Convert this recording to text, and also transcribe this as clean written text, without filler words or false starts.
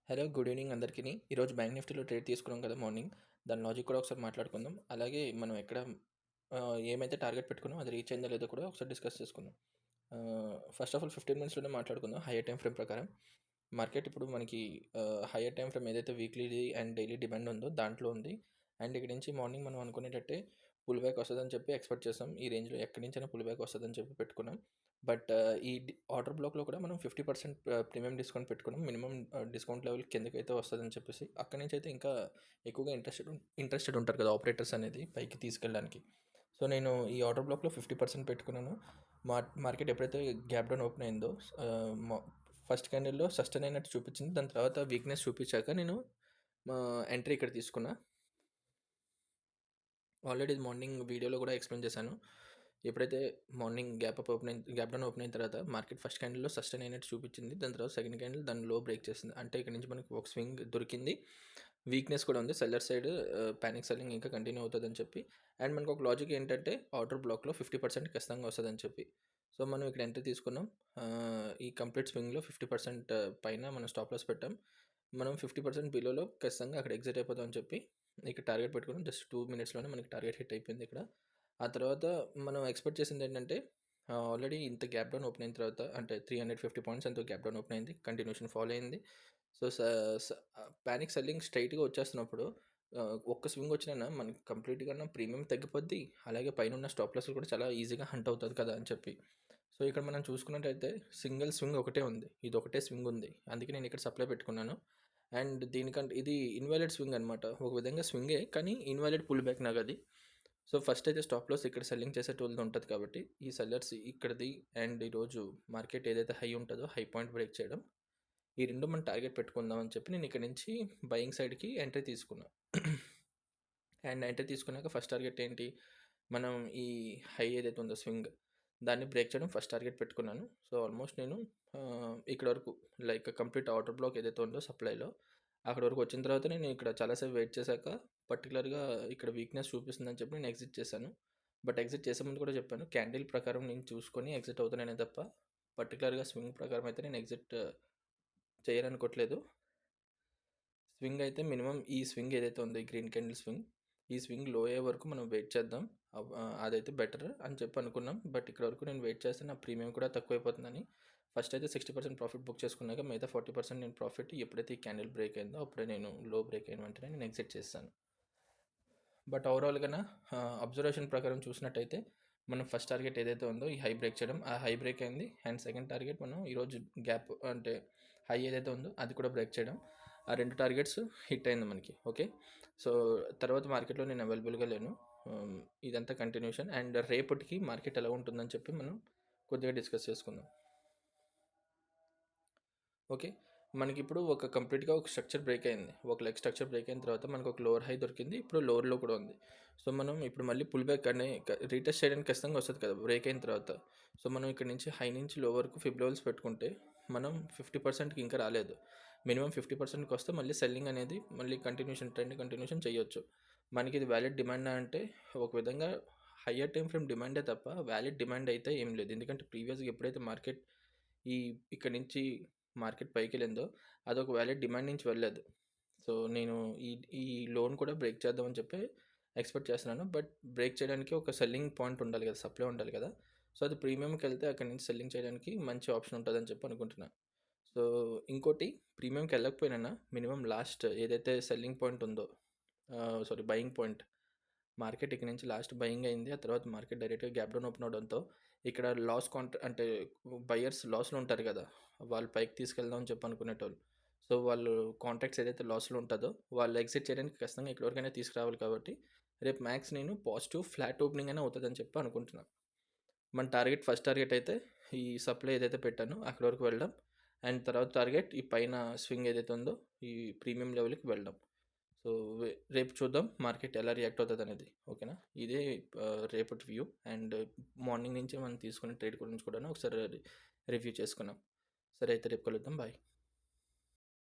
Hello, good evening అందరికీ. ఈరోజు bank నిఫ్టీలో ట్రేడ్ తీసుకున్నాం కదా మార్నింగ్. దాని లాజిక్ కూడా ఒకసారి మాట్లాడుకుందాం. అలాగే మనం ఎక్కడ ఏమైతే టార్గెట్ పెట్టుకున్నామో అది రీచ్ అయిందో లేదో కూడా ఒకసారి డిస్కస్ చేసుకుందాం. ఫస్ట్ ఆఫ్ ఆల్ 15 మినిట్స్లోనే మాట్లాడుకుందాం. హైయర్ టైం ఫ్రేమ్ ప్రకారం మార్కెట్ ఇప్పుడు మనకి హైయర్ టైం ఫ్రేమ్ ఏదైతే వీక్లీది అండ్ డైలీ డిమాండ్ ఉందో దాంట్లో ఉంది. అండ్ ఇక్కడ నుంచి మార్నింగ్ మనం అనుకునేటట్టే పుల్ బ్యాక్ వస్తుందని చెప్పి ఎక్స్పెక్ట్ చేస్తాం. ఈ రేంజ్లో ఎక్కడి నుంచైనా పుల్ బ్యాక్ వస్తుందని చెప్పి పెట్టుకున్నాం. బట్ ఈ ఆర్డర్ బ్లాక్లో కూడా మనం 50% ప్రీమియం డిస్కౌంట్ పెట్టుకున్నాం. మినిమం డిస్కౌంట్ లెవెల్ కిందకైతే వస్తుందని చెప్పేసి అక్కడి నుంచి అయితే ఇంకా ఎక్కువగా ఇంట్రెస్టెడ్ ఉంటారు కదా ఆపరేటర్స్ అనేది పైకి తీసుకెళ్ళడానికి. సో నేను ఈ ఆర్డర్ బ్లాక్లో 50% పెట్టుకున్నాను. మార్కెట్ ఎప్పుడైతే గ్యాప్ డౌన్ ఓపెన్ అయిందో ఫస్ట్ క్యాండిల్లో సస్టైన్ అయినట్టు చూపించింది. దాని తర్వాత వీక్నెస్ చూపించాక నేను ఎంట్రీ ఇక్కడ తీసుకున్నా. ఆల్రెడీ మార్నింగ్ వీడియోలో కూడా ఎక్స్ప్లెయిన్ చేశాను. ఎప్పుడైతే మార్నింగ్ గ్యాప్ డౌన్ ఓపెన్ అయిన తర్వాత మార్కెట్ ఫస్ట్ క్యాండిల్లో సస్టైన్ అయినట్టు చూపించింది. దాని తర్వాత సెకండ్ క్యాండిల్ దాని లో బ్రేక్ చేసింది. అంటే ఇక్కడ నుంచి మనకి ఒక స్వింగ్ దొరికింది. వీక్నెస్ కూడా ఉంది. సెల్లర్ సైడ్ ప్యానిక్ సెల్లింగ్ ఇంకా కంటిన్యూ అవుతుందని చెప్పి. అండ్ మనకు ఒక లాజిక్ ఏంటంటే ఆర్డర్ బ్లాక్లో 50% ఖచ్చితంగా వస్తుందని చెప్పి. సో మనం ఇక్కడ ఎంట్రీ తీసుకున్నాం. ఈ కంప్లీట్ స్వింగ్లో 50% పైన మనం స్టాప్ లాస్ పెట్టాం. మనం 50% బిలోలో ఖచ్చితంగా అక్కడ ఎగ్జిట్ అయిపోతామని చెప్పి ఇక్కడ టార్గెట్ పెట్టుకున్నాం. జస్ట్ 2 మినిట్స్లోనే మనకి టార్గెట్ హిట్ అయిపోయింది ఇక్కడ. ఆ తర్వాత మనం ఎక్స్పెక్ట్ చేసింది ఏంటంటే ఆల్రెడీ ఇంత గ్యాప్ డౌన్ ఓపెన్ అయిన తర్వాత అంటే 350 పాయింట్స్ ఎంతో గ్యాప్ డౌన్ ఓపెన్ అయింది. కంటిన్యూషన్ ఫాలో అయింది. సో ప్యానిక్ సెల్లింగ్ స్ట్రైట్గా వచ్చేస్తున్నప్పుడు ఒక్క స్వింగ్ వచ్చినా మనకి కంప్లీట్గా ప్రీమియం తగ్గిపోద్ది. అలాగే పైన ఉన్న స్టాప్ లాస్ కూడా చాలా ఈజీగా హంట్ అవుతుంది కదా అని చెప్పి. సో ఇక్కడ మనం చూసుకున్నట్టయితే సింగిల్ స్వింగ్ ఒకటే ఉంది. ఇది ఒకటే స్వింగ్ ఉంది. అందుకే నేను ఇక్కడ సప్లై పెట్టుకున్నాను. అండ్ దీనికంటే ఇది ఇన్వాలిడ్ స్వింగ్ అనమాట. ఒక విధంగా స్వింగే కానీ ఇన్వాలిడ్ పుల్ బ్యాక్ నాకు అది. సో ఫస్ట్ అయితే స్టాప్ లాస్ ఇక్కడ సెల్లింగ్ చేసే టూల్ది ఉంటుంది కాబట్టి ఈ సెల్లర్స్ ఇక్కడిది అండ్ ఈరోజు మార్కెట్ ఏదైతే హై ఉంటుందో హై పాయింట్ బ్రేక్ చేయడం, ఈ రెండు మనం టార్గెట్ పెట్టుకుందాం అని చెప్పి నేను ఇక్కడ నుంచి బయింగ్ సైడ్కి ఎంట్రీ తీసుకున్నాను. అండ్ ఎంట్రీ తీసుకున్నాక ఫస్ట్ టార్గెట్ ఏంటి, మనం ఈ హై ఏదైతే ఉందో స్వింగ్ దాన్ని బ్రేక్ చేయడం ఫస్ట్ టార్గెట్ పెట్టుకున్నాను. సో ఆల్మోస్ట్ నేను ఇక్కడ వరకు లైక్ కంప్లీట్ ఆర్డర్ బ్లాక్ ఏదైతే ఉందో సప్లైలో అక్కడ వరకు వచ్చిన తర్వాత నేను ఇక్కడ చాలాసేపు వెయిట్ చేశాక పర్టికులర్గా ఇక్కడ వీక్నెస్ చూపిస్తుందని చెప్పి నేను ఎగ్జిట్ చేశాను. బట్ ఎగ్జిట్ చేసే ముందు కూడా చెప్పాను, క్యాండిల్ ప్రకారం నేను చూసుకొని ఎగ్జిట్ అవుతానే తప్ప పర్టికులర్గా స్వింగ్ ప్రకారం అయితే నేను ఎగ్జిట్ చేయాలనుకోవట్లేదు. స్వింగ్ అయితే మినిమం ఈ స్వింగ్ ఏదైతే ఉందో ఈ గ్రీన్ క్యాండిల్ స్వింగ్, ఈ స్వింగ్ లో అయ్యే వరకు మనం వెయిట్ చేద్దాం. అదైతే బెటర్ అని చెప్పి అనుకున్నాం. బట్ ఇక్కడ వరకు నేను వెయిట్ చేస్తే నా ప్రీమియం కూడా తక్కువైపోతుందని ఫస్ట్ అయితే 60% ప్రాఫిట్ బుక్ చేసుకున్నాక మిగతా 40% నేను ప్రాఫిట్ ఎప్పుడైతే ఈ క్యాండిల్ బ్రేక్ అయిందో అప్పుడే నేను లో బ్రేక్ అయిన వెంటనే నేను ఎగ్జిట్ చేస్తాను. బట్ ఓవరాల్గా అబ్జర్వేషన్ ప్రకారం చూసినట్టయితే మనం ఫస్ట్ టార్గెట్ ఏదైతే ఉందో ఈ హై బ్రేక్ చేయడం, ఆ హై బ్రేక్ అయింది. అండ్ సెకండ్ టార్గెట్ మనం ఈరోజు గ్యాప్ అంటే హై ఏదైతే ఉందో అది కూడా బ్రేక్ చేయడం, ఆ రెండు టార్గెట్స్ హిట్ అయింది మనకి. ఓకే, సో తర్వాత మార్కెట్లో నేను అవైలబుల్గా లేను. ఇదంతా కంటిన్యూషన్. అండ్ రేపటికి మార్కెట్ ఎలా ఉంటుందని చెప్పి మనం కొద్దిగా డిస్కస్ చేసుకుందాం. ఓకే, మనకి ఇప్పుడు ఒక కంప్లీట్గా ఒక స్ట్రక్చర్ బ్రేక్ అయింది. ఒక లెగ్ స్ట్రక్చర్ బ్రేక్ అయిన తర్వాత మనకు ఒక లోవర్ హై దొరికింది. ఇప్పుడు లోవర్లో కూడా ఉంది. సో మనం ఇప్పుడు మళ్ళీ పుల్ బ్యాక్ అనే రీటెస్ట్ చేయడానికి ఖచ్చితంగా వస్తుంది కదా బ్రేక్ అయిన తర్వాత. సో మనం ఇక్కడ నుంచి హై నుంచి లో వరకు ఫిబ్ లెవెల్స్ పెట్టుకుంటే మనం 50%కి ఇంకా రాలేదు. మినిమం 50%కి వస్తే మళ్ళీ సెల్లింగ్ అనేది మళ్ళీ ట్రెండ్ కంటిన్యూషన్ చేయొచ్చు. మనకి ఇది వ్యాలిడ్ డిమాండ్ అంటే ఒక విధంగా హయ్యర్ టైం ఫ్రేమ్ డిమాండే తప్ప వ్యాలిడ్ డిమాండ్ అయితే ఏం లేదు. ఎందుకంటే ప్రీవియస్గా ఎప్పుడైతే మార్కెట్ ఇక్కడ నుంచి మార్కెట్ పైకి వెళ్ళిందో అదొక వ్యాలిడ్ డిమాండ్ నుంచి వెళ్ళలేదు. సో నేను ఈ లోన్ కూడా బ్రేక్ చేద్దామని చెప్పి ఎక్స్పెక్ట్ చేస్తున్నాను. బట్ బ్రేక్ చేయడానికి ఒక సెల్లింగ్ పాయింట్ ఉండాలి కదా, సప్లై ఉండాలి కదా. సో అది ప్రీమియంకి వెళ్తే అక్కడి నుంచి సెల్లింగ్ చేయడానికి మంచి ఆప్షన్ ఉంటుందని చెప్పి అనుకుంటున్నాను. సో ఇంకోటి, ప్రీమియంకి వెళ్ళకపోయినా మినిమం లాస్ట్ ఏదైతే సెల్లింగ్ పాయింట్ ఉందో, బయింగ్ పాయింట్, మార్కెట్ ఇక్కడ నుంచి లాస్ట్ బయింగ్ అయింది. ఆ తర్వాత మార్కెట్ డైరెక్ట్గా గ్యాప్ డౌన్ ఓపెన్ అవడంతో ఇక్కడ లాస్ అంటే బయర్స్ లాస్లో ఉంటారు కదా, వాళ్ళు పైకి తీసుకెళ్దాం అని చెప్పి అనుకునేటోళ్ళు. సో వాళ్ళు కాంట్రాక్ట్స్ ఏదైతే లాస్లో ఉంటుందో వాళ్ళు ఎగ్జిట్ చేయడానికి ఖచ్చితంగా ఇక్కడ వరకైనా తీసుకురావాలి. కాబట్టి రేపు మ్యాక్స్ నేను పాజిటివ్ ఫ్లాట్ ఓపెనింగ్ అయినా అవుతుందని చెప్పి అనుకుంటున్నాను. మన ఫస్ట్ టార్గెట్ అయితే ఈ సప్లై ఏదైతే పెట్టానో అక్కడ వరకు వెళ్ళడం. అండ్ తర్వాత టార్గెట్ ఈ పైన స్వింగ్ ఏదైతే ఉందో ఈ ప్రీమియం లెవెల్కి వెళ్ళడం. సో రేపు చూద్దాం మార్కెట్ ఎలా రియాక్ట్ అవుతుంది అనేది. ఓకేనా, ఇదే రేపటి వ్యూ. అండ్ మార్నింగ్ నుంచి మనం తీసుకునే ట్రేడ్ గురించి కూడా ఒకసారి రివ్యూ చేసుకున్నాం. సరే అయితే రేపు కలుద్దాం. బాయ్.